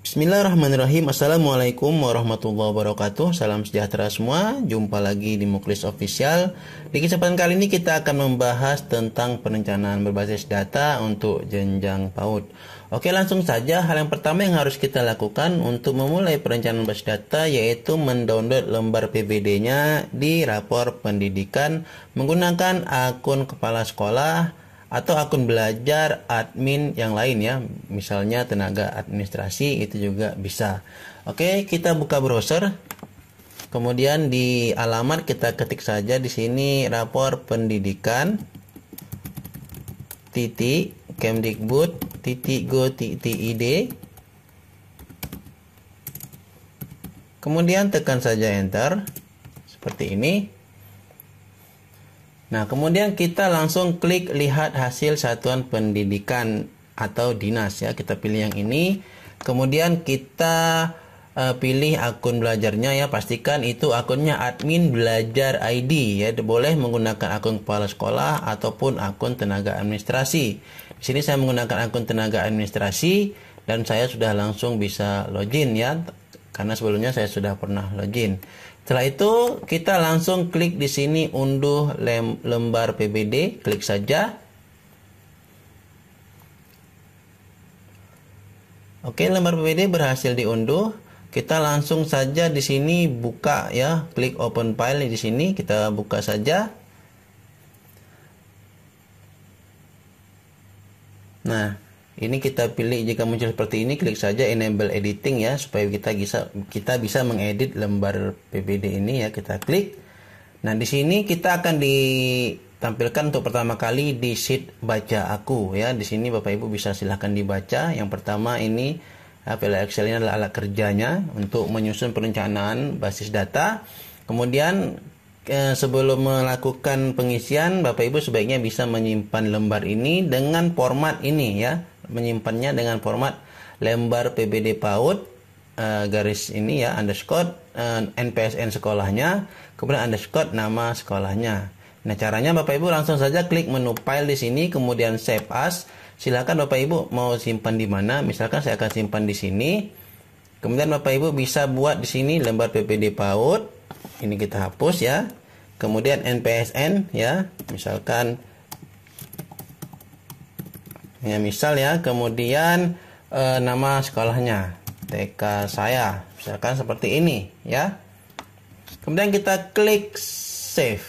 Bismillahirrahmanirrahim. Assalamualaikum warahmatullahi wabarakatuh. Salam sejahtera semua. Jumpa lagi di Muklis Official. Di kesempatan kali ini kita akan membahas tentang perencanaan berbasis data untuk jenjang PAUD. Oke, langsung saja. Hal yang pertama yang harus kita lakukan untuk memulai perencanaan berbasis data yaitu mendownload lembar PBD-nya di rapor pendidikan menggunakan akun kepala sekolah atau akun belajar admin yang lain ya, misalnya tenaga administrasi itu juga bisa. Oke, kita buka browser. Kemudian di alamat kita ketik saja di sini rapor pendidikan .kemdikbud.go.id. Kemudian tekan saja enter seperti ini. Nah, kemudian kita langsung klik lihat hasil satuan pendidikan atau dinas ya. Kita pilih yang ini. Kemudian kita pilih akun belajarnya ya. Pastikan itu akunnya admin belajar ID ya. Boleh menggunakan akun kepala sekolah ataupun akun tenaga administrasi. Di sini saya menggunakan akun tenaga administrasi dan saya sudah langsung bisa login ya. Karena sebelumnya saya sudah pernah login. Setelah itu kita langsung klik di sini unduh lembar PBD, klik saja. Oke, lembar PBD berhasil diunduh. Kita langsung saja di sini buka ya, klik open file di sini, kita buka saja. Nah, ini kita pilih, jika muncul seperti ini klik saja enable editing ya, supaya kita bisa mengedit lembar PBD ini ya, kita klik. Nah, di sini kita akan ditampilkan untuk pertama kali di sheet baca aku ya. Di sini Bapak Ibu bisa silahkan dibaca. Yang pertama ini file Excel ini adalah alat kerjanya untuk menyusun perencanaan basis data. Kemudian sebelum melakukan pengisian, Bapak Ibu sebaiknya bisa menyimpan lembar ini dengan format ini ya. Menyimpannya dengan format lembar PBD PAUD garis ini ya, underscore NPSN sekolahnya, kemudian underscore nama sekolahnya. Nah, caranya Bapak Ibu langsung saja klik menu file di sini, kemudian save as. Silakan Bapak Ibu mau simpan di mana. Misalkan saya akan simpan di sini. Kemudian Bapak Ibu bisa buat di sini lembar PBD PAUD. Ini kita hapus ya. Kemudian NPSN ya, misalkan ya, misal ya, kemudian nama sekolahnya TK saya, misalkan seperti ini ya. Kemudian kita klik save.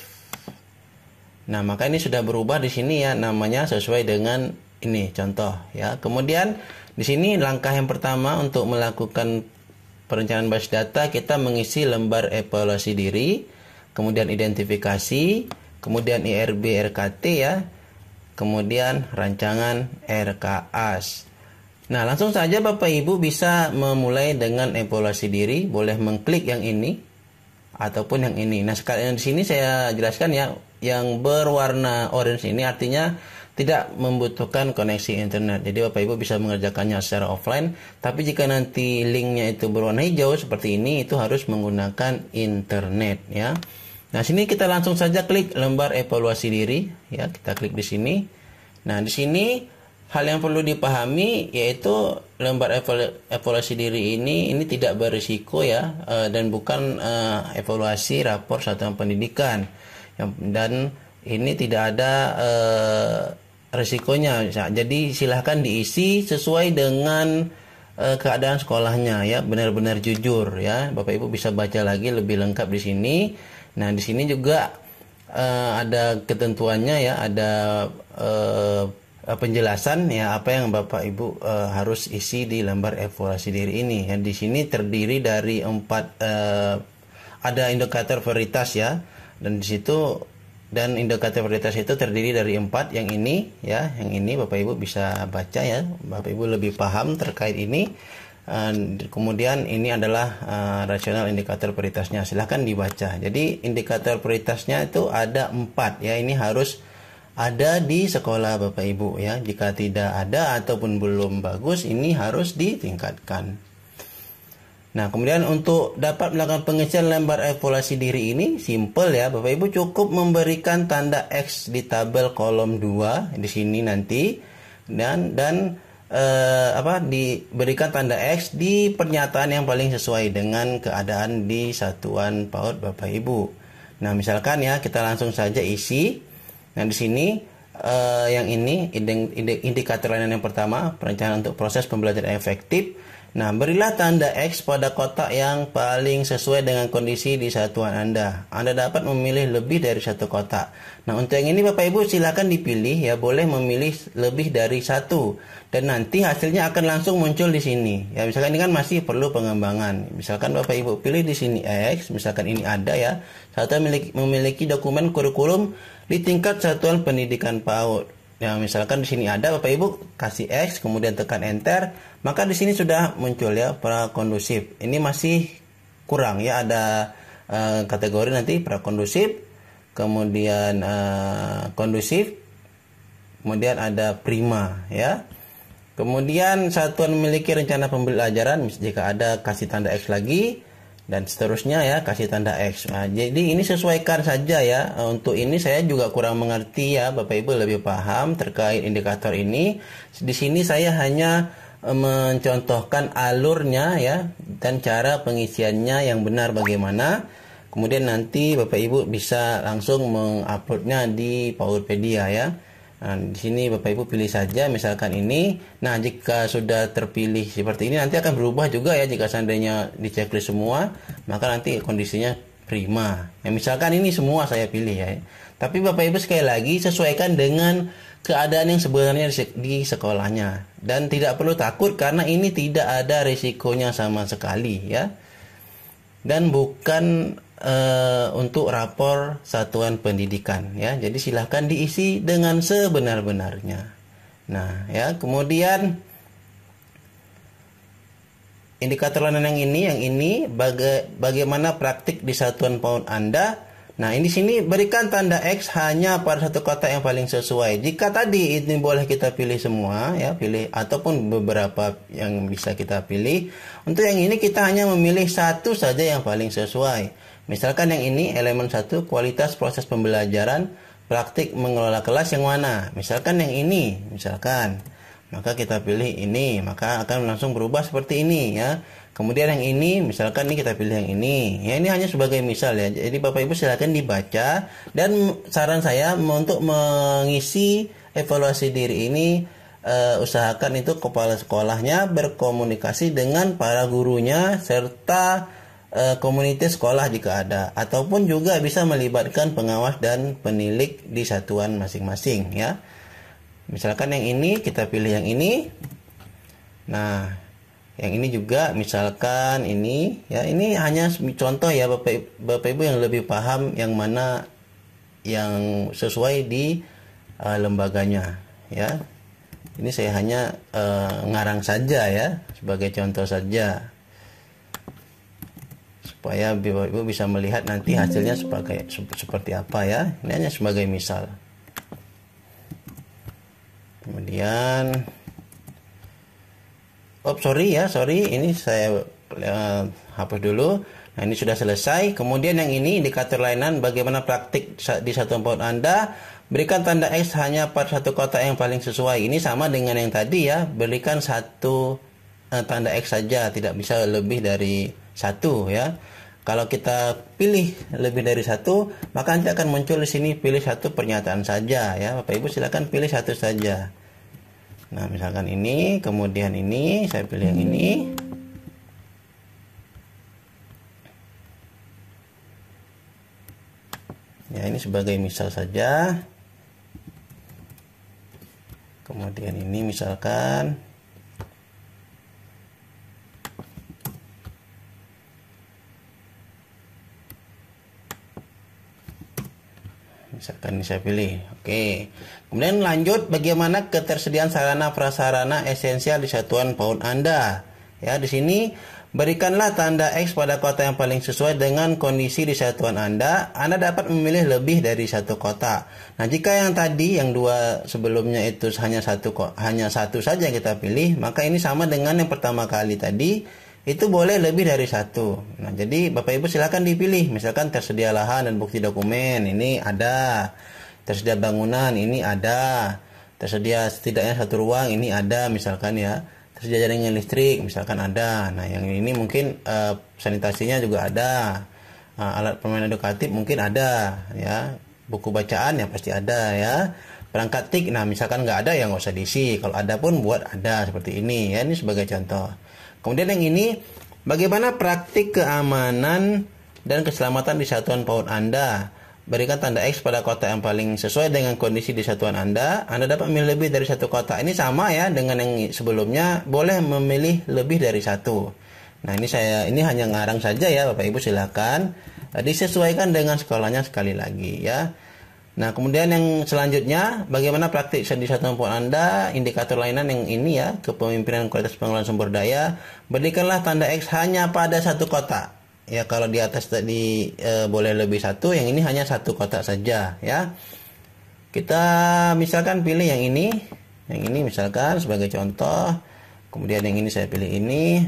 Nah, maka ini sudah berubah di sini ya, namanya sesuai dengan ini contoh ya. Kemudian di sini langkah yang pertama untuk melakukan perencanaan basis data, kita mengisi lembar evaluasi diri, kemudian identifikasi, kemudian IRB RKT ya. Kemudian rancangan RKAS. Nah, langsung saja Bapak Ibu bisa memulai dengan evaluasi diri. Boleh mengklik yang ini ataupun yang ini. Nah, sekalian di sini saya jelaskan ya, yang berwarna orange ini artinya tidak membutuhkan koneksi internet. Jadi Bapak Ibu bisa mengerjakannya secara offline. Tapi jika nanti linknya itu berwarna hijau seperti ini, itu harus menggunakan internet ya. Nah, sini kita langsung saja klik lembar evaluasi diri ya, kita klik di sini. Nah, di sini hal yang perlu dipahami yaitu lembar evaluasi diri ini tidak berisiko ya, dan bukan evaluasi rapor satuan pendidikan. Dan ini tidak ada risikonya. Jadi silahkan diisi sesuai dengan keadaan sekolahnya ya, benar-benar jujur ya. Bapak Ibu bisa baca lagi lebih lengkap di sini. Nah, di sini juga ada ketentuannya ya, ada penjelasan ya, apa yang Bapak Ibu harus isi di lembar evaluasi diri ini. Ya, di sini terdiri dari 4 ada indikator prioritas ya, dan di situ indikator prioritas itu terdiri dari 4. Yang ini ya, yang ini Bapak Ibu bisa baca ya, Bapak Ibu lebih paham terkait ini. Kemudian ini adalah rasional indikator prioritasnya, silahkan dibaca. Jadi indikator prioritasnya itu ada 4 ya, ini harus ada di sekolah Bapak Ibu ya. Jika tidak ada ataupun belum bagus, ini harus ditingkatkan. Nah, kemudian untuk dapat melakukan pengisian lembar evaluasi diri ini simple ya, Bapak Ibu cukup memberikan tanda X di tabel kolom 2 di sini nanti, dan diberikan tanda X di pernyataan yang paling sesuai dengan keadaan di satuan PAUD Bapak Ibu. Nah, misalkan ya kita langsung saja isi. Nah, di sini yang ini indikator layanan yang pertama, perencanaan untuk proses pembelajaran efektif. Nah, berilah tanda X pada kotak yang paling sesuai dengan kondisi di satuan Anda. Anda dapat memilih lebih dari satu kotak. Nah, untuk yang ini Bapak Ibu silakan dipilih ya, boleh memilih lebih dari satu. Dan nanti hasilnya akan langsung muncul di sini. Ya, misalkan ini kan masih perlu pengembangan. Misalkan Bapak Ibu pilih di sini X, misalkan ini ada ya. Satuan memiliki dokumen kurikulum di tingkat satuan pendidikan PAUD. Ya, misalkan di sini ada, Bapak Ibu kasih X, kemudian tekan Enter, maka di sini sudah muncul ya prakondusif. Ini masih kurang ya, ada kategori nanti prakondusif, kemudian kondusif, kemudian ada prima ya. Kemudian satuan memiliki rencana pembelajaran, jika ada kasih tanda X lagi, dan seterusnya ya, kasih tanda X. Nah, jadi ini sesuaikan saja ya. Untuk ini saya juga kurang mengerti ya, Bapak Ibu lebih paham terkait indikator ini. Di sini saya hanya mencontohkan alurnya ya, dan cara pengisiannya yang benar bagaimana. Kemudian nanti Bapak Ibu bisa langsung menguploadnya di PAUDpedia ya. Nah, di sini Bapak Ibu pilih saja misalkan ini. Nah, jika sudah terpilih seperti ini nanti akan berubah juga ya, jika seandainya di checklist semua, maka nanti kondisinya prima. Ya, misalkan ini semua saya pilih ya. Tapi Bapak Ibu sekali lagi sesuaikan dengan keadaan yang sebenarnya di sekolahnya, dan tidak perlu takut karena ini tidak ada risikonya sama sekali ya. Dan bukan untuk rapor satuan pendidikan ya. Jadi silahkan diisi dengan sebenar-benarnya. Nah ya, kemudian indikator layanan yang ini bagaimana praktik di satuan PAUD Anda. Nah, ini sini berikan tanda X hanya pada satu kotak yang paling sesuai. Jika tadi ini boleh kita pilih semua ya, pilih ataupun beberapa yang bisa kita pilih. Untuk yang ini kita hanya memilih satu saja yang paling sesuai. Misalkan yang ini elemen 1, kualitas proses pembelajaran, praktik mengelola kelas yang mana? Misalkan yang ini, misalkan. Maka kita pilih ini, maka akan langsung berubah seperti ini ya. Kemudian yang ini, misalkan ini kita pilih yang ini. Ya, ini hanya sebagai misal ya. Jadi Bapak Ibu silakan dibaca, dan saran saya untuk mengisi evaluasi diri ini usahakan itu kepala sekolahnya berkomunikasi dengan para gurunya serta komunitas sekolah jika ada, ataupun juga bisa melibatkan pengawas dan penilik di satuan masing-masing ya. Misalkan yang ini kita pilih yang ini. Nah, yang ini juga misalkan ini ya, ini hanya contoh ya Bapak Ibu yang lebih paham yang mana yang sesuai di lembaganya ya. Ini saya hanya ngarang saja ya, sebagai contoh saja, supaya Bapak Ibu bisa melihat nanti hasilnya seperti apa ya. Ini hanya sebagai misal. Kemudian sorry ini saya hapus dulu. Nah, ini sudah selesai. Kemudian yang ini indikator layanan bagaimana praktik di satuan PAUD Anda. Berikan tanda X hanya pada satu kotak yang paling sesuai. Ini sama dengan yang tadi ya, berikan satu tanda X saja, tidak bisa lebih dari satu ya. Kalau kita pilih lebih dari satu, maka nanti akan muncul di sini pilih satu pernyataan saja ya. Bapak Ibu silakan pilih satu saja. Nah, misalkan ini, kemudian ini, saya pilih yang ini. Ya, ini sebagai misal saja. Kemudian ini misalkan ini saya pilih. Oke. Kemudian lanjut, bagaimana ketersediaan sarana prasarana esensial di satuan PAUD Anda. Ya, di sini berikanlah tanda X pada kota yang paling sesuai dengan kondisi di satuan Anda. Anda dapat memilih lebih dari satu kota. Nah, jika yang tadi yang dua sebelumnya itu hanya satu saja yang kita pilih, maka ini sama dengan yang pertama kali tadi. Itu boleh lebih dari satu. Nah, jadi Bapak Ibu silakan dipilih. Misalkan tersedia lahan dan bukti dokumen, ini ada. Tersedia bangunan, ini ada. tersedia setidaknya satu ruang, ini ada misalkan ya, tersedia jaringan listrik misalkan ada. Nah yang ini mungkin sanitasinya juga ada, alat permainan edukatif mungkin ada ya, buku bacaan ya pasti ada ya, perangkat TIK nah misalkan nggak ada ya nggak usah diisi, kalau ada pun buat ada seperti ini ya, ini sebagai contoh. Kemudian yang ini, bagaimana praktik keamanan dan keselamatan di satuan PAUD Anda. Berikan tanda X pada kotak yang paling sesuai dengan kondisi di satuan Anda. Anda dapat memilih lebih dari satu kotak. Ini sama ya dengan yang sebelumnya, boleh memilih lebih dari satu. Nah ini hanya ngarang saja ya, Bapak Ibu silakan disesuaikan dengan sekolahnya sekali lagi ya. Nah kemudian yang selanjutnya, bagaimana praktik di satuan PAUD Anda, indikator layanan yang ini ya, kepemimpinan kualitas pengelolaan sumber daya. Berikanlah tanda X hanya pada satu kotak. Ya kalau di atas tadi boleh lebih satu, yang ini hanya satu kotak saja ya. Kita misalkan pilih yang ini misalkan sebagai contoh. Kemudian yang ini saya pilih ini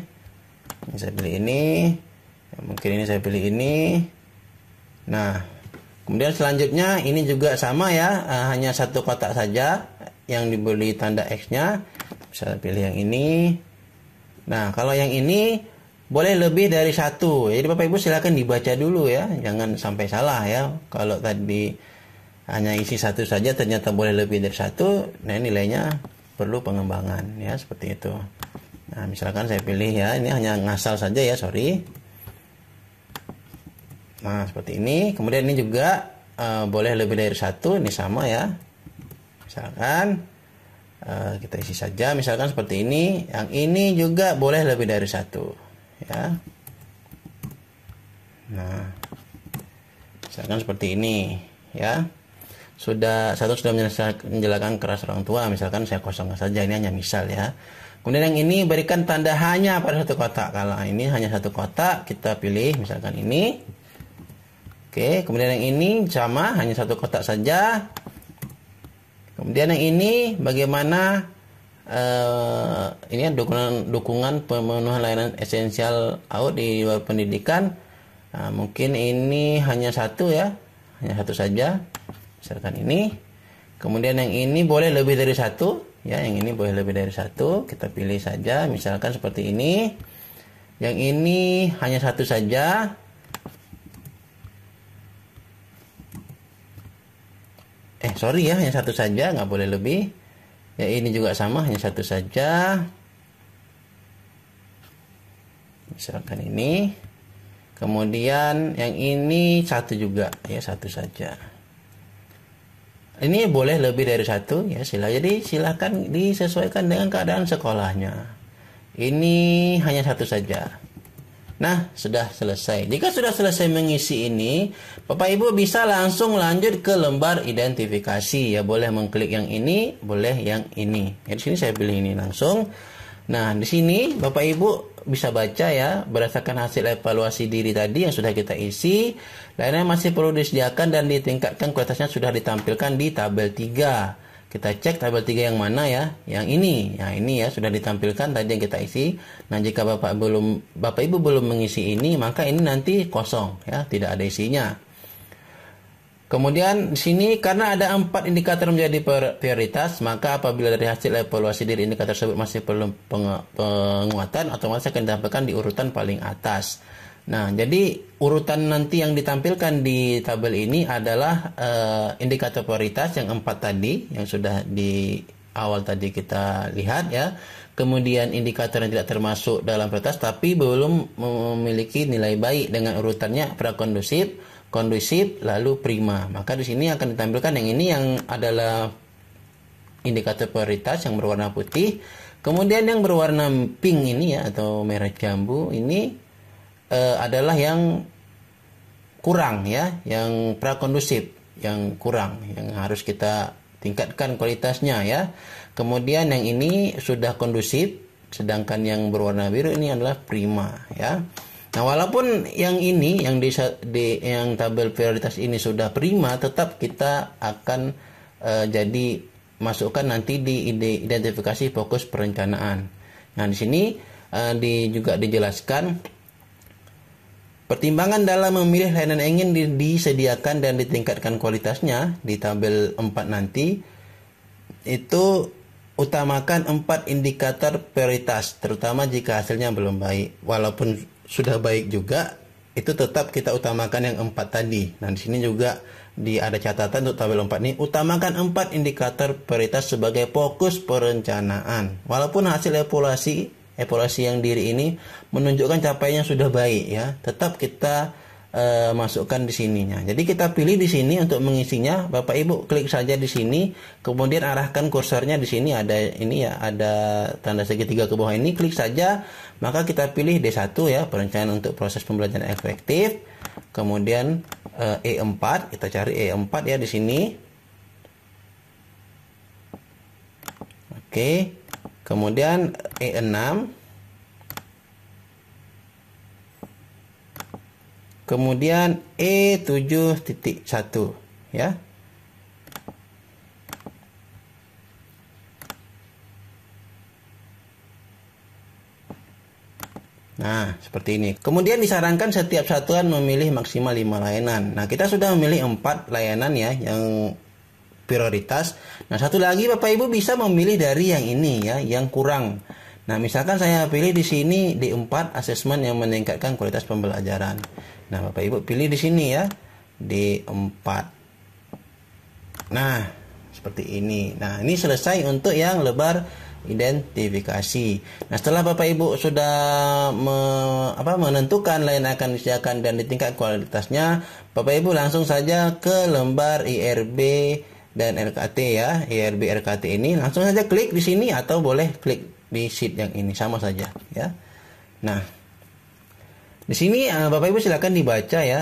saya pilih ini, ya, mungkin ini saya pilih ini. Nah kemudian selanjutnya ini juga sama ya, hanya satu kotak saja yang diberi tanda X-nya. Bisa pilih yang ini. Nah kalau yang ini boleh lebih dari satu. Jadi Bapak Ibu silakan dibaca dulu ya, jangan sampai salah ya. Kalau tadi hanya isi satu saja ternyata boleh lebih dari satu, nah nilainya perlu pengembangan ya, seperti itu. Nah misalkan saya pilih ya, ini hanya ngasal saja ya, sorry. Nah seperti ini. Kemudian ini juga boleh lebih dari satu, ini sama ya. Misalkan kita isi saja, misalkan seperti ini. Yang ini juga boleh lebih dari satu ya. Nah misalkan seperti ini ya, sudah menjelaskan keras orang tua, misalkan saya kosongkan saja, ini hanya misal ya. Kemudian yang ini berikan tanda hanya pada satu kotak. Kalau ini hanya satu kotak, kita pilih misalkan ini. Oke, kemudian yang ini sama, hanya satu kotak saja. Kemudian yang ini bagaimana ini dukungan pemenuhan layanan esensial AUD di luar pendidikan. Nah, mungkin ini hanya satu ya, hanya satu saja. Misalkan ini. Kemudian yang ini boleh lebih dari satu ya, yang ini boleh lebih dari satu. Kita pilih saja, misalkan seperti ini. Yang ini hanya satu saja. Sorry ya, hanya satu saja, nggak boleh lebih. Ya ini juga sama, hanya satu saja. Misalkan ini. Kemudian yang ini satu juga, ya satu saja. Ini boleh lebih dari satu, ya jadi silakan disesuaikan dengan keadaan sekolahnya. Ini hanya satu saja. Nah, sudah selesai. Jika sudah selesai mengisi ini, Bapak Ibu bisa langsung lanjut ke lembar identifikasi. Ya, boleh mengklik yang ini, boleh yang ini. Ya, di sini saya pilih ini langsung. Nah, di sini Bapak Ibu bisa baca ya, berdasarkan hasil evaluasi diri tadi yang sudah kita isi, layanan masih perlu disediakan dan ditingkatkan, kualitasnya sudah ditampilkan di tabel 3. Kita cek tabel 3 yang mana ya? Yang ini. Nah, ini ya sudah ditampilkan tadi yang kita isi. Nah, jika Bapak Ibu belum mengisi ini, maka ini nanti kosong ya, tidak ada isinya. Kemudian di sini karena ada 4 indikator menjadi prioritas, maka apabila dari hasil evaluasi diri indikator tersebut masih perlu penguatan, otomatis akan ditampilkan di urutan paling atas. Nah, jadi urutan nanti yang ditampilkan di tabel ini adalah indikator prioritas yang 4 tadi, yang sudah di awal tadi kita lihat ya. Kemudian indikator yang tidak termasuk dalam prioritas tapi belum memiliki nilai baik dengan urutannya kondusif, lalu prima. Maka di sini akan ditampilkan yang ini, yang adalah indikator prioritas yang berwarna putih. Kemudian yang berwarna pink ini ya, atau merah jambu ini adalah yang kurang ya, yang prakondusif, yang kurang, yang harus kita tingkatkan kualitasnya ya. Kemudian yang ini sudah kondusif, sedangkan yang berwarna biru ini adalah prima ya. Nah, walaupun yang ini yang yang tabel prioritas ini sudah prima, tetap kita akan jadi masukkan nanti di identifikasi fokus perencanaan. Nah, di sini juga dijelaskan pertimbangan dalam memilih layanan yang ingin disediakan dan ditingkatkan kualitasnya di tabel 4 nanti. itu utamakan 4 indikator prioritas, terutama jika hasilnya belum baik. Walaupun sudah baik juga, itu tetap kita utamakan yang 4 tadi. Nah, di sini juga ada catatan untuk tabel 4 ini, utamakan 4 indikator prioritas sebagai fokus perencanaan. Walaupun hasil evaluasi yang diri ini menunjukkan capaiannya sudah baik ya, tetap kita masukkan di sininya. Jadi kita pilih di sini untuk mengisinya. Bapak Ibu klik saja di sini, kemudian arahkan kursornya di sini, ada ini ya, ada tanda segitiga ke bawah ini, klik saja, maka kita pilih D1 ya, perencanaan untuk proses pembelajaran efektif. Kemudian E4, kita cari E4 ya di sini. Oke. Kemudian E6. Kemudian E7.1 ya. Nah, seperti ini. Kemudian disarankan setiap satuan memilih maksimal 5 layanan. Nah, kita sudah memilih 4 layanan ya yang prioritas. Nah, satu lagi Bapak Ibu bisa memilih dari yang ini ya, yang kurang. Nah, misalkan saya pilih di sini D4, asesmen yang meningkatkan kualitas pembelajaran. Nah, Bapak Ibu pilih di sini ya, D4. Nah, seperti ini. Nah, ini selesai untuk yang lebar identifikasi. Nah, setelah Bapak Ibu sudah menentukan layanan akan disediakan dan di tingkat kualitasnya, Bapak Ibu langsung saja ke lembar IRB dan RKT ya. IRB RKT ini langsung saja klik di sini atau boleh klik di sheet yang ini, sama saja ya. Nah, di sini Bapak Ibu silakan dibaca ya,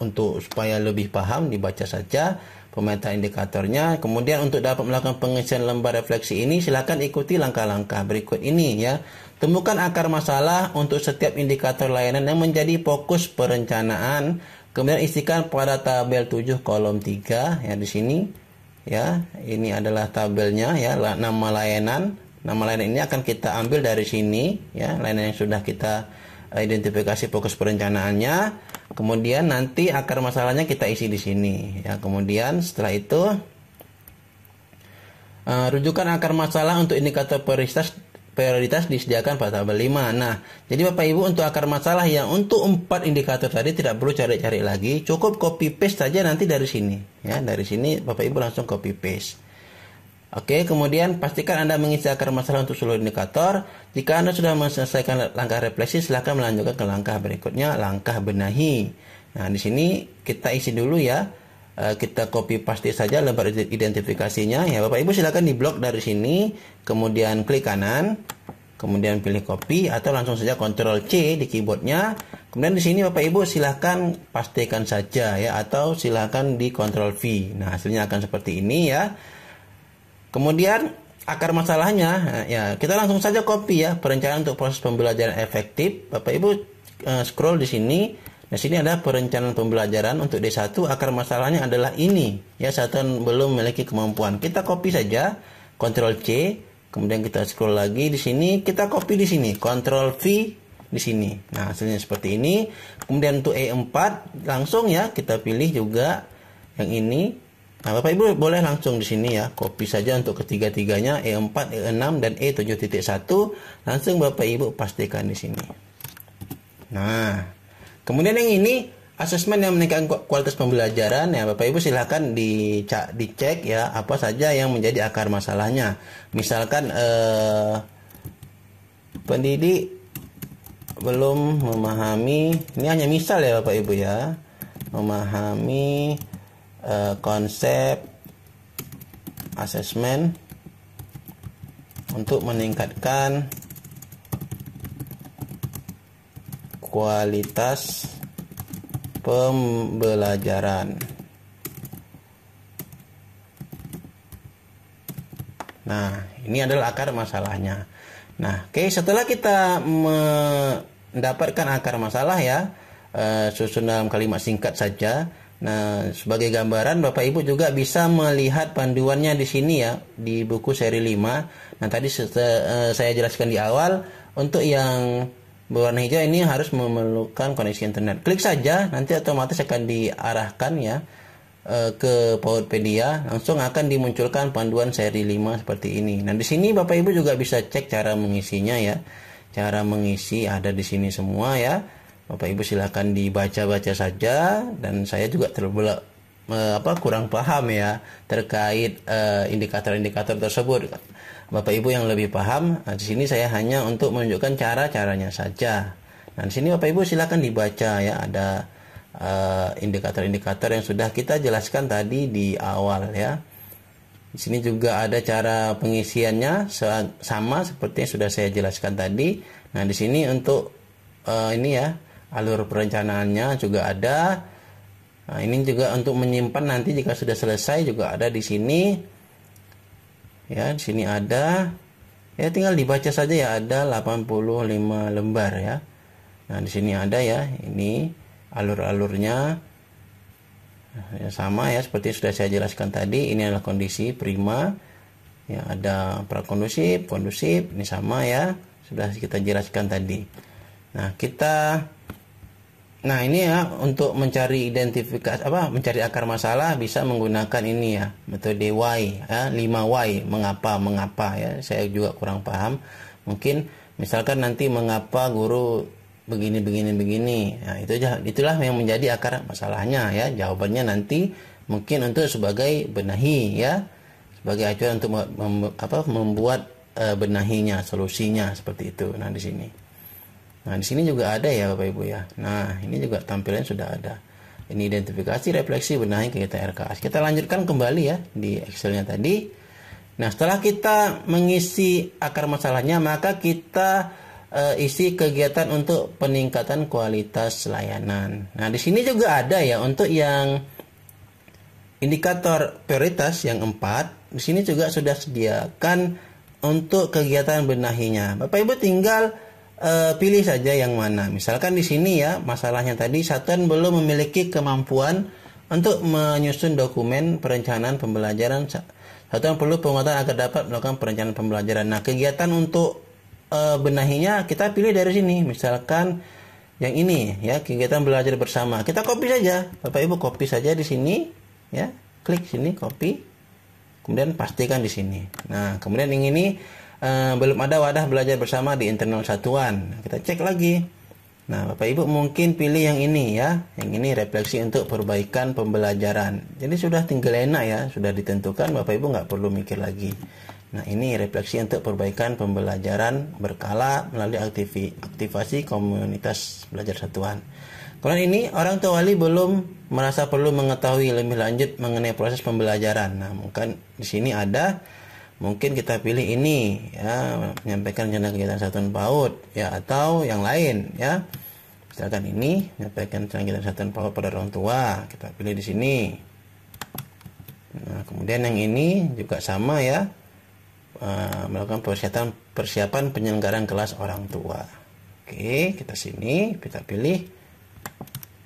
untuk supaya lebih paham dibaca saja pemetaan indikatornya. Kemudian untuk dapat melakukan pengisian lembar refleksi ini silakan ikuti langkah-langkah berikut ini ya. Temukan akar masalah untuk setiap indikator layanan yang menjadi fokus perencanaan. Kemudian isikan pada tabel 7 kolom 3 ya di sini. Ya, ini adalah tabelnya ya, nama layanan. Nama layanan ini akan kita ambil dari sini ya, layanan yang sudah kita identifikasi fokus perencanaannya. Kemudian nanti akar masalahnya kita isi di sini ya. Kemudian setelah itu rujukan akar masalah untuk indikator prioritas disediakan pada tabel 5. Nah, jadi Bapak Ibu untuk akar masalah yang untuk 4 indikator tadi tidak perlu cari-cari lagi, cukup copy paste saja nanti dari sini ya. Dari sini Bapak Ibu langsung copy paste. Oke, kemudian pastikan Anda mengisi akar masalah untuk seluruh indikator. Jika Anda sudah menyelesaikan langkah refleksi, silakan melanjutkan ke langkah berikutnya, langkah benahi. Nah, di sini kita isi dulu ya. Kita copy paste saja lembar identifikasinya ya. Bapak Ibu silakan di blok dari sini, kemudian klik kanan, kemudian pilih copy atau langsung saja Ctrl C di keyboardnya. Kemudian di sini Bapak Ibu silakan pastikan saja ya, atau silakan di Ctrl V. Nah, hasilnya akan seperti ini ya. Kemudian akar masalahnya ya, kita langsung saja copy ya, perencanaan untuk proses pembelajaran efektif. Bapak Ibu scroll di sini. Nah, sini ada perencanaan pembelajaran untuk D1, akar masalahnya adalah ini ya, satuan belum memiliki kemampuan. Kita copy saja, Ctrl C, kemudian kita scroll lagi di sini, kita copy di sini, Ctrl V di sini. Nah, hasilnya seperti ini. Kemudian untuk E4 langsung ya, kita pilih juga yang ini. Nah, Bapak Ibu boleh langsung di sini ya, copy saja untuk ketiga-tiganya, E4, E6 dan E7.1. Langsung Bapak Ibu pastikan di sini. Nah, kemudian yang ini asesmen yang meningkatkan kualitas pembelajaran ya, Bapak Ibu silahkan dicek ya, apa saja yang menjadi akar masalahnya. Misalkan pendidik belum memahami, ini hanya misal ya Bapak Ibu ya, memahami konsep asesmen untuk meningkatkan kualitas pembelajaran. Nah, ini adalah akar masalahnya. Nah, oke, setelah kita mendapatkan akar masalah ya, susun dalam kalimat singkat saja. Nah, sebagai gambaran Bapak Ibu juga bisa melihat panduannya di sini ya, di buku seri 5. Nah, tadi saya jelaskan di awal, untuk yang berwarna hijau ini harus memerlukan koneksi internet. Klik saja, nanti otomatis akan diarahkan ya ke Pautpedia, langsung akan dimunculkan panduan seri 5 seperti ini. Nah, di sini Bapak Ibu juga bisa cek cara mengisinya ya. Cara mengisi ada di sini semua ya. Bapak Ibu silakan dibaca-baca saja, dan saya juga kurang paham ya terkait indikator-indikator tersebut. Bapak Ibu yang lebih paham, di sini saya hanya untuk menunjukkan cara-caranya saja. Nah, di sini Bapak Ibu silakan dibaca ya, ada indikator-indikator yang sudah kita jelaskan tadi di awal ya. Di sini juga ada cara pengisiannya sama seperti yang sudah saya jelaskan tadi. Nah, di sini untuk ini ya, alur perencanaannya juga ada. Nah, ini juga untuk menyimpan nanti jika sudah selesai juga ada di sini. Ya, di sini ada. Ya, tinggal dibaca saja ya, ada 85 lembar ya. Nah, di sini ada ya, ini alur-alurnya ya, sama ya seperti yang sudah saya jelaskan tadi. Ini adalah kondisi prima ya, ada prakondusif, kondusif, ini sama ya, sudah kita jelaskan tadi. Nah ini ya, untuk mencari mencari akar masalah bisa menggunakan ini ya, metode why ya, 5 why, mengapa ya. Saya juga kurang paham, mungkin misalkan nanti mengapa guru begini. Nah, itulah yang menjadi akar masalahnya ya. Jawabannya nanti mungkin untuk sebagai benahi ya, sebagai acuan untuk membuat benahinya, solusinya seperti itu. Nah, di sini. Nah, di sini juga ada ya Bapak Ibu ya. Nah, ini juga tampilan sudah ada. Ini identifikasi, refleksi, benahi kegiatan RKAS. Kita lanjutkan kembali ya di Excelnya tadi. Nah, setelah kita mengisi akar masalahnya, maka kita isi kegiatan untuk peningkatan kualitas layanan. Nah, di sini juga ada ya untuk yang indikator prioritas yang 4. Di sini juga sudah sediakan untuk kegiatan benahinya. Bapak Ibu tinggal pilih saja yang mana. Misalkan di sini ya, masalahnya tadi satuan belum memiliki kemampuan untuk menyusun dokumen perencanaan pembelajaran. Satuan perlu penguatan agar dapat melakukan perencanaan pembelajaran. Nah, kegiatan untuk benahinya kita pilih dari sini. Misalkan yang ini ya, kegiatan belajar bersama. Kita copy saja. Bapak Ibu copy saja di sini ya. Klik sini copy. Kemudian pastikan di sini. Nah, kemudian yang ini belum ada wadah belajar bersama di internal satuan. Kita cek lagi. Nah, Bapak Ibu mungkin pilih yang ini ya. Yang ini refleksi untuk perbaikan pembelajaran. Jadi sudah tinggal enak ya, sudah ditentukan, Bapak Ibu nggak perlu mikir lagi. Nah, ini refleksi untuk perbaikan pembelajaran berkala melalui aktivasi komunitas belajar satuan. Kemudian ini orang tua wali belum merasa perlu mengetahui lebih lanjut mengenai proses pembelajaran. Nah, mungkin di sini ada, mungkin kita pilih ini ya, menyampaikan rencana kegiatan satuan PAUD ya, atau yang lain ya. Misalkan ini menyampaikan rencana kegiatan satuan PAUD pada orang tua, kita pilih di sini. Nah, kemudian yang ini juga sama ya, melakukan persiapan penyelenggaraan kelas orang tua. Oke, kita sini, kita pilih.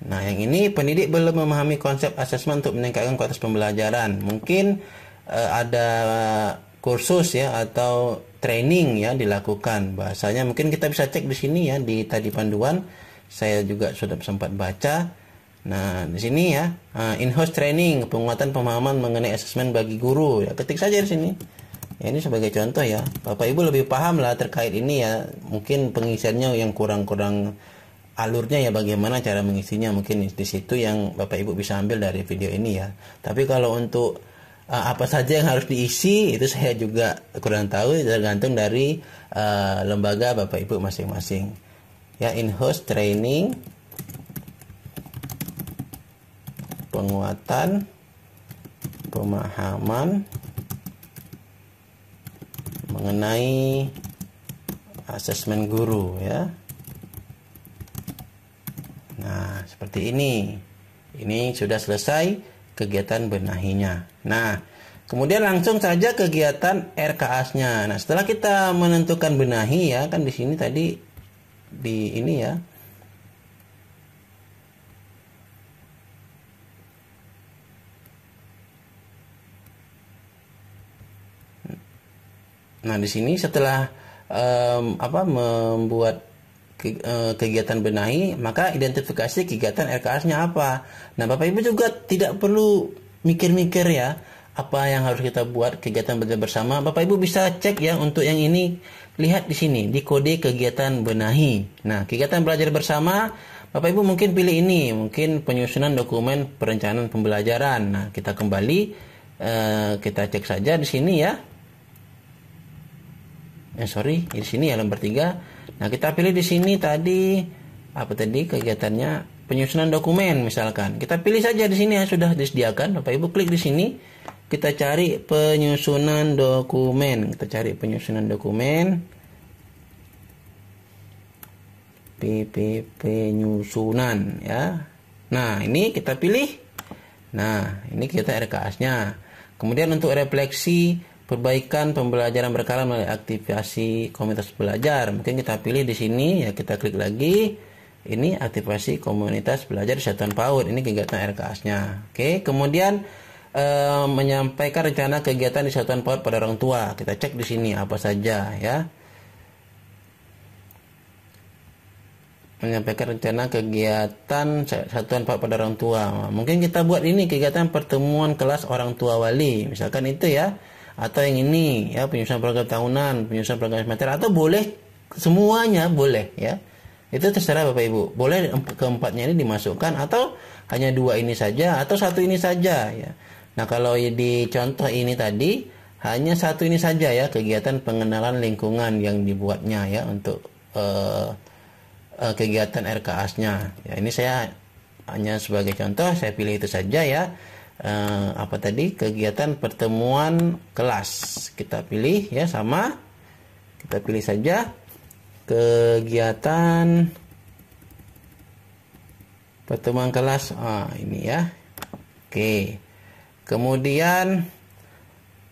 Nah, yang ini pendidik belum memahami konsep asesmen untuk meningkatkan kualitas pembelajaran. Mungkin ada kursus ya atau training ya dilakukan. Bahasanya mungkin kita bisa cek di sini ya, di tadi panduan saya juga sudah sempat baca. Nah, di sini ya, in-house training, penguatan pemahaman mengenai asesmen bagi guru ya, ketik saja di sini. Ya, ini sebagai contoh ya. Bapak Ibu lebih paham lah terkait ini ya. Mungkin pengisiannya yang kurang alurnya ya, bagaimana cara mengisinya, mungkin di situ yang Bapak Ibu bisa ambil dari video ini ya. Tapi kalau untuk apa saja yang harus diisi itu saya juga kurang tahu, tergantung dari lembaga Bapak Ibu masing-masing. Ya, in-house training, penguatan pemahaman mengenai asesmen guru ya. Nah, seperti ini. Ini sudah selesai kegiatan benahinya. Nah, kemudian langsung saja kegiatan RKAS-nya. Nah, setelah kita menentukan benahi ya, kan di sini tadi di ini ya. Nah, di sini setelah membuat kegiatan benahi, maka identifikasi kegiatan RKAS-nya apa. Nah, Bapak Ibu juga tidak perlu mikir-mikir ya apa yang harus kita buat kegiatan belajar bersama, Bapak Ibu bisa cek ya untuk yang ini. Lihat di sini di kode kegiatan benahi. Nah, kegiatan belajar bersama Bapak Ibu mungkin pilih ini, mungkin penyusunan dokumen perencanaan pembelajaran. Nah, kita kembali kita cek saja di sini ya. Di sini ya lembar 3. Nah, kita pilih di sini tadi apa tadi kegiatannya, penyusunan dokumen misalkan. Kita pilih saja di sini ya, sudah disediakan. Bapak Ibu klik di sini. Kita cari penyusunan dokumen. Kita cari penyusunan dokumen. Penyusunan ya. Nah, ini kita pilih. Nah, ini kita RKAS-nya. Kemudian untuk refleksi perbaikan pembelajaran berkala melalui aktivasi komunitas belajar. Mungkin kita pilih di sini ya, kita klik lagi. Ini aktivasi komunitas belajar di Satuan PAUD. Ini kegiatan RKAS-nya. Oke, kemudian menyampaikan rencana kegiatan di Satuan PAUD pada orang tua. Kita cek di sini apa saja ya. Menyampaikan rencana kegiatan Satuan PAUD pada orang tua. Mungkin kita buat ini kegiatan pertemuan kelas orang tua wali, misalkan itu ya. Atau yang ini ya, penyusunan program tahunan, penyusunan program semester, atau boleh semuanya boleh ya. Itu terserah Bapak Ibu. Boleh keempatnya ini dimasukkan atau hanya 2 ini saja atau 1 ini saja ya. Nah, kalau di contoh ini tadi hanya 1 ini saja ya, kegiatan pengenalan lingkungan yang dibuatnya ya untuk kegiatan RKAS-nya. Ya, ini saya hanya sebagai contoh, saya pilih itu saja ya. Apa tadi? Kegiatan pertemuan kelas. Kita pilih ya, sama. Kita pilih saja kegiatan pertemuan kelas. Ini ya. Oke. Kemudian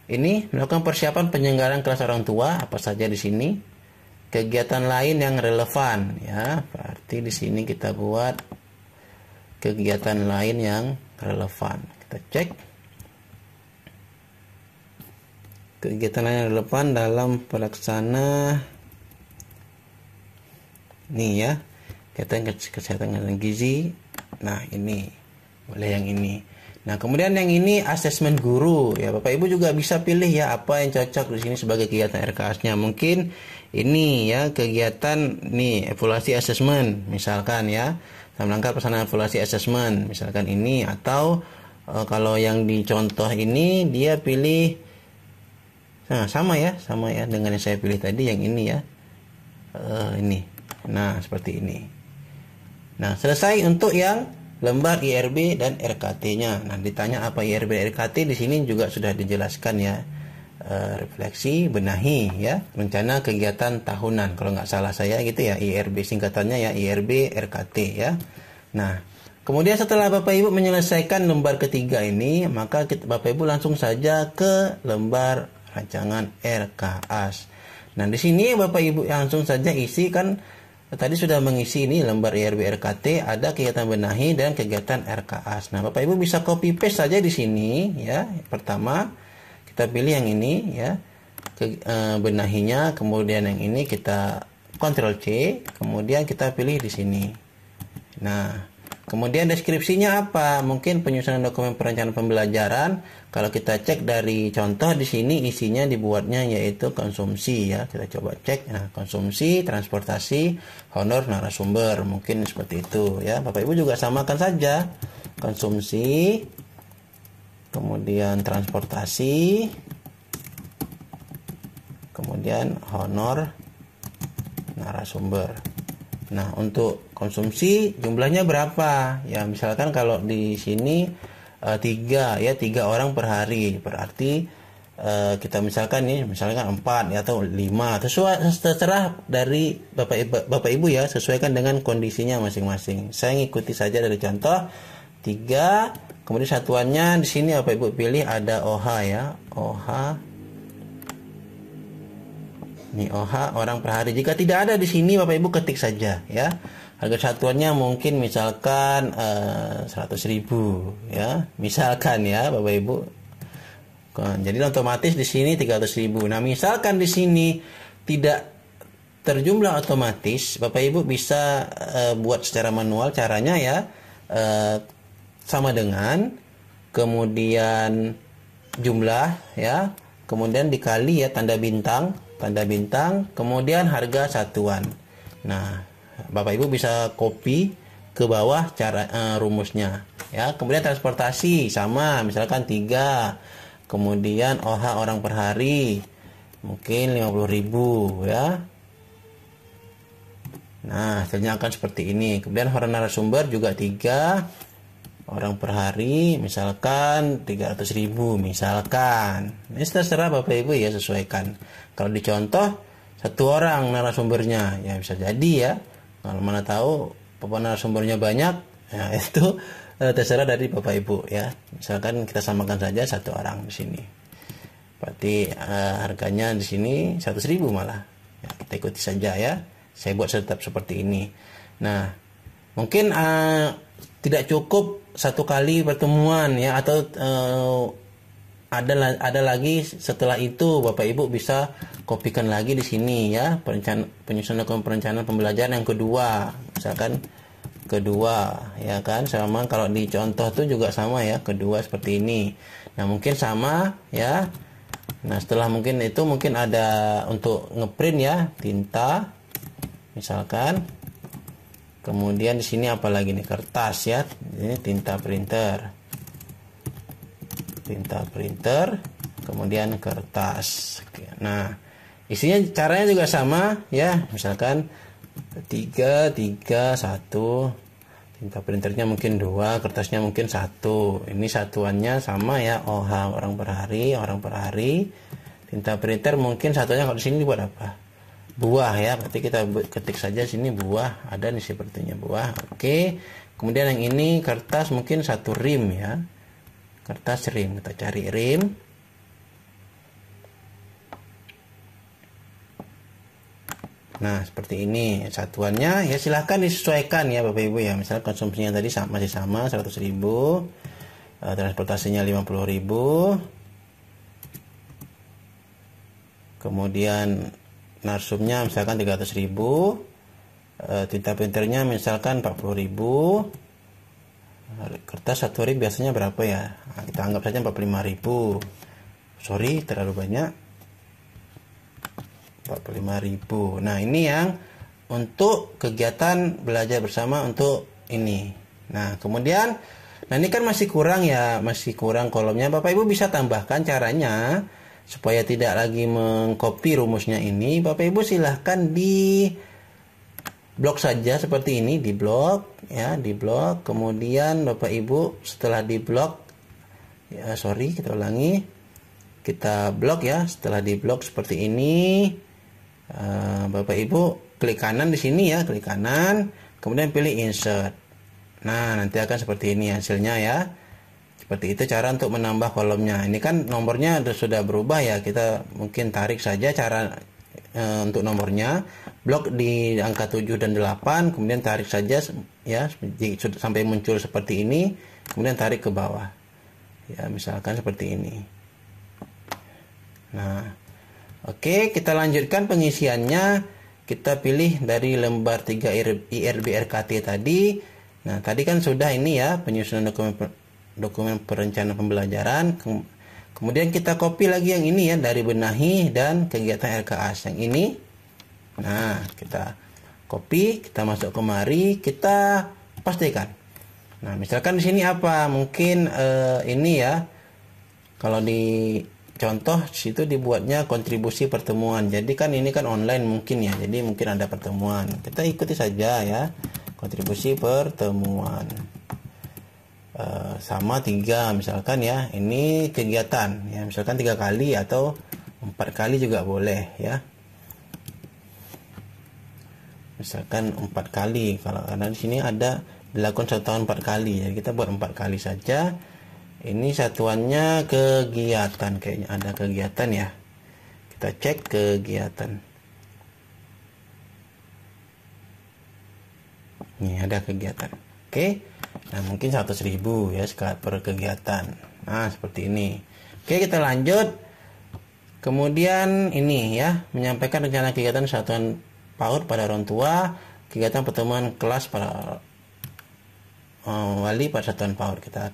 ini melakukan persiapan penyelenggaraan kelas orang tua, apa saja di sini. Kegiatan lain yang relevan ya. Berarti di sini kita buat kegiatan lain yang relevan. Kita cek. Kegiatan lain yang relevan dalam pelaksana nih ya. Kesehatan dan gizi. Nah, ini boleh yang ini. Nah, kemudian yang ini asesmen guru ya. Bapak Ibu juga bisa pilih ya apa yang cocok di sini sebagai kegiatan RKAS-nya. Mungkin ini ya kegiatan nih evaluasi asesmen misalkan ya. Dalam rangka pelaksanaan evaluasi asesmen misalkan ini, atau kalau yang dicontoh ini dia pilih sama ya dengan yang saya pilih tadi yang ini ya. Ini. Nah, seperti ini. Nah, selesai untuk yang lembar IRB dan RKT-nya. Nah, ditanya apa IRB dan RKT, di sini juga sudah dijelaskan ya. Refleksi, benahi ya, rencana kegiatan tahunan. Kalau nggak salah saya gitu ya, IRB singkatannya ya, IRB RKT ya. Nah, kemudian setelah Bapak Ibu menyelesaikan lembar ketiga ini, maka Bapak Ibu langsung saja ke lembar rancangan RKAS. Nah, di sini Bapak Ibu langsung saja isi kan. Tadi sudah mengisi ini lembar IRB RKT, ada kegiatan benahi dan kegiatan RKAS. Nah, Bapak Ibu bisa copy paste saja di sini ya. Pertama kita pilih yang ini ya, benahinya, kemudian yang ini kita Ctrl C, kemudian kita pilih di sini. Nah, kemudian deskripsinya apa? Mungkin penyusunan dokumen perencanaan pembelajaran. Kalau kita cek dari contoh di sini isinya dibuatnya yaitu konsumsi ya. Kita coba cek. Nah, konsumsi, transportasi, honor, narasumber. Mungkin seperti itu ya. Bapak Ibu juga samakan saja. Konsumsi, kemudian transportasi, kemudian honor, narasumber. Nah, untuk konsumsi jumlahnya berapa? Ya, misalkan kalau di sini 3 orang per hari, berarti kita misalkan 4 ya, atau 5, terserah dari Bapak Ibu ya, sesuaikan dengan kondisinya masing-masing. Saya ngikuti saja dari contoh 3, kemudian satuannya di sini Bapak Ibu pilih ada OH ya, OH. Ini OH orang per hari. Jika tidak ada di sini Bapak Ibu ketik saja ya. Harga satuannya mungkin misalkan 100.000 ya. Misalkan ya Bapak Ibu. Jadi otomatis di sini 300.000. Nah, misalkan di sini tidak terjumlah otomatis, Bapak Ibu bisa buat secara manual. Caranya ya sama dengan kemudian jumlah ya, kemudian dikali ya tanda bintang, kemudian harga satuan. Nah, Bapak Ibu bisa copy ke bawah cara rumusnya ya. Kemudian transportasi sama, misalkan 3. Kemudian OH orang per hari mungkin 50.000 ya. Nah, hasilnya akan seperti ini. Kemudian orang narasumber juga 3 orang per hari, misalkan 300.000 misalkan. Ini terserah Bapak Ibu ya, sesuaikan. Kalau dicontoh 1 orang narasumbernya ya bisa jadi ya. Kalau mana tahu Bapak narasumbernya banyak, ya itu terserah dari Bapak Ibu ya. Misalkan kita samakan saja 1 orang di sini. Berarti harganya di sini 100.000 malah. Ya, kita ikuti saja ya. Saya buat tetap seperti ini. Nah, mungkin tidak cukup 1 kali pertemuan ya, atau ada lagi setelah itu Bapak Ibu bisa kopikan lagi di sini ya, penyusunan dokumen perencanaan pembelajaran yang kedua, misalkan kedua ya kan, sama kalau di contoh tuh juga sama ya, kedua seperti ini. Nah, mungkin sama ya. Nah, setelah mungkin itu mungkin ada untuk ngeprint ya, tinta misalkan. Kemudian di sini apalagi nih, kertas ya, ini tinta printer, kemudian kertas. Nah, isinya caranya juga sama ya, misalkan 3, 1, tinta printernya mungkin 2, kertasnya mungkin 1. Ini satuannya sama ya, OH orang per hari. Tinta printer mungkin satunya kalau di sini buat apa? Buah ya, berarti kita ketik saja sini buah, ada nih sepertinya buah. Oke. Kemudian yang ini kertas mungkin 1 rim ya. Kertas rim, kita cari rim. Nah, seperti ini satuannya ya, silahkan disesuaikan ya Bapak Ibu ya. Misal konsumsinya tadi masih sama 100.000, transportasinya 50.000. Kemudian narsumnya misalkan 300.000, tinta printernya misalkan 40.000, kertas 1 rim biasanya berapa ya? Nah, kita anggap saja 45.000. Sorry, terlalu banyak. 45.000. Nah, ini yang untuk kegiatan belajar bersama untuk ini. Nah, kemudian ini kan masih kurang ya, masih kurang kolomnya. Bapak Ibu bisa tambahkan caranya supaya tidak lagi mengcopy rumusnya ini. Bapak Ibu silahkan di blok saja seperti ini, di blok ya, di blok. Kemudian Bapak Ibu setelah di blok ya, sorry, kita ulangi, kita blok ya. Setelah di blok seperti ini, Bapak Ibu klik kanan di sini ya, klik kanan, kemudian pilih insert. Nah, nanti akan seperti ini hasilnya ya. Seperti itu cara untuk menambah kolomnya. Ini kan nomornya sudah berubah ya, kita mungkin tarik saja cara untuk nomornya. Blok di angka 7 dan 8, kemudian tarik saja ya sampai muncul seperti ini, kemudian tarik ke bawah. Ya, misalkan seperti ini. Nah, oke, kita lanjutkan pengisiannya. Kita pilih dari lembar 3 IRB-RKT tadi. Nah, tadi kan sudah ini ya, penyusunan dokumen perencanaan pembelajaran. Kemudian kita copy lagi yang ini ya, dari benahi dan kegiatan LKAS yang ini. Nah, kita copy, kita masuk kemari, kita pastikan. Nah, misalkan di sini apa? Mungkin ini ya. Kalau di contoh situ dibuatnya kontribusi pertemuan. Jadi kan ini kan online mungkin ya. Jadi mungkin ada pertemuan. Kita ikuti saja ya. Kontribusi pertemuan. Sama 3 misalkan ya, ini kegiatan ya, misalkan 3 kali atau 4 kali juga boleh ya, misalkan 4 kali, kalau karena di sini ada dilakukan 1 tahun 4 kali, jadi kita buat 4 kali saja. Ini satuannya kegiatan, kayaknya ada kegiatan ya, kita cek kegiatan. Ini ada kegiatan. Oke. Nah, mungkin 100.000 ya per kegiatan. Nah, seperti ini. Oke, kita lanjut. Kemudian ini ya, menyampaikan rencana kegiatan satuan PAUD pada orang tua, kegiatan pertemuan kelas para wali pada satuan PAUD. Kita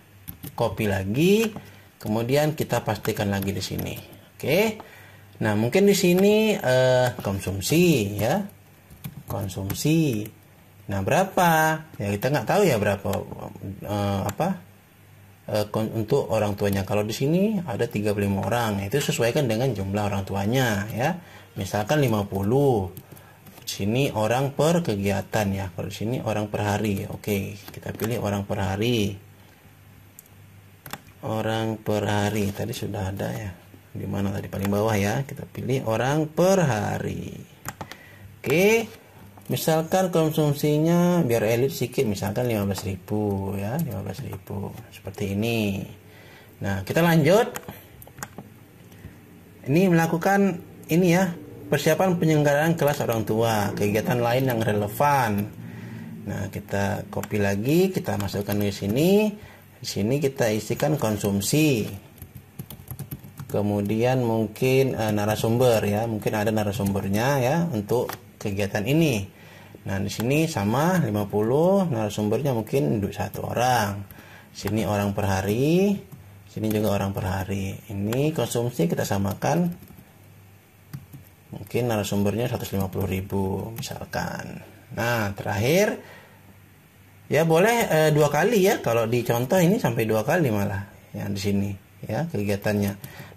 copy lagi, kemudian kita pastikan lagi di sini. Oke. Nah, mungkin di sini konsumsi ya. Konsumsi. Nah, berapa? Ya kita nggak tahu ya berapa untuk orang tuanya. Kalau di sini ada 35 orang, itu sesuaikan dengan jumlah orang tuanya ya. Misalkan 50. Di sini orang per kegiatan ya. Kalau di sini orang per hari. Oke, kita pilih orang per hari. Orang per hari tadi sudah ada ya. Di mana tadi paling bawah ya. Kita pilih orang per hari. Oke. Misalkan konsumsinya biar elit sedikit, misalkan 15.000 ya, 15.000 seperti ini. Nah, kita lanjut. Ini melakukan ini ya, persiapan penyelenggaraan kelas orang tua, kegiatan lain yang relevan. Nah, kita copy lagi, kita masukkan di sini. Di sini kita isikan konsumsi. Kemudian mungkin narasumber ya, mungkin ada narasumbernya ya untuk kegiatan ini. Nah, di sini sama 50, narasumbernya mungkin 1 orang. Sini orang per hari, sini juga orang per hari. Ini konsumsi kita samakan. Mungkin narasumbernya 150.000 misalkan. Nah, terakhir ya boleh 2 kali ya. Kalau di contoh ini sampai 2 kali malah yang di sini ya kegiatannya.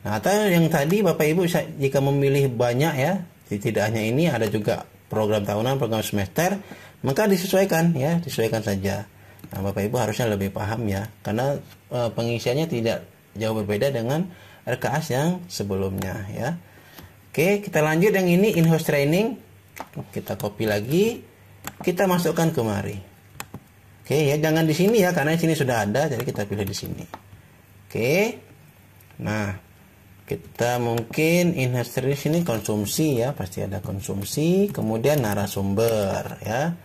Nah, atau yang tadi Bapak Ibu jika memilih banyak ya, tidak hanya ini, ada juga program tahunan, program semester, maka disesuaikan ya, disesuaikan saja. Nah, Bapak Ibu harusnya lebih paham ya, karena pengisiannya tidak jauh berbeda dengan RKAS yang sebelumnya ya. Oke, kita lanjut yang ini in-house training. Kita copy lagi, kita masukkan kemari. Oke ya, jangan di sini ya, karena di sini sudah ada, jadi kita pilih di sini. Oke. Nah, kita mungkin in-house training sini konsumsi ya, pasti ada konsumsi, kemudian narasumber ya.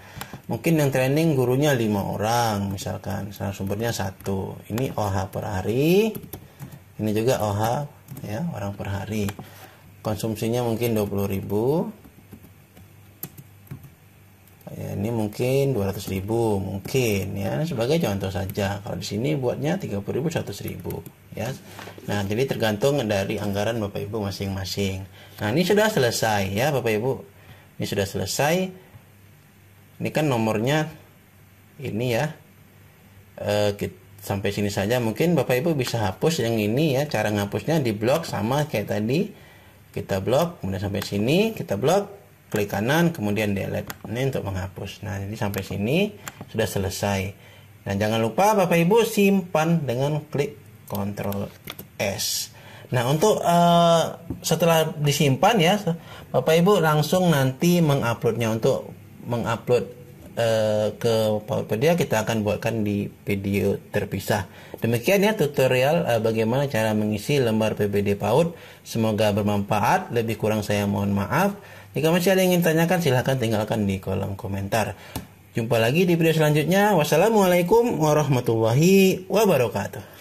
Mungkin yang training gurunya 5 orang misalkan, narasumbernya 1. Ini OH per hari. Ini juga OH ya, orang per hari. Konsumsinya mungkin 20.000. Ya, ini mungkin 200.000 mungkin ya, sebagai contoh saja. Kalau di sini buatnya 30.000, 100.000 ya. Nah, jadi tergantung dari anggaran Bapak Ibu masing-masing. Nah, ini sudah selesai ya Bapak Ibu. Ini sudah selesai. Ini kan nomornya ini ya. Sampai sini saja. Mungkin Bapak Ibu bisa hapus yang ini ya. Cara ngapusnya di blok sama kayak tadi. Kita blok, kemudian sampai sini kita blok. Klik kanan, kemudian delete. Ini untuk menghapus. Nah, jadi sampai sini sudah selesai. Dan jangan lupa Bapak Ibu simpan dengan klik Ctrl S. Nah, untuk setelah disimpan ya, Bapak Ibu langsung nanti menguploadnya. Untuk mengupload ke PowerPoint kita akan buatkan di video terpisah. Demikian ya tutorial bagaimana cara mengisi lembar PPD PAUD. Semoga bermanfaat. Lebih kurang saya mohon maaf. Jika masih ada yang ingin tanyakan, silahkan tinggalkan di kolom komentar. Jumpa lagi di video selanjutnya. Wassalamualaikum warahmatullahi wabarakatuh.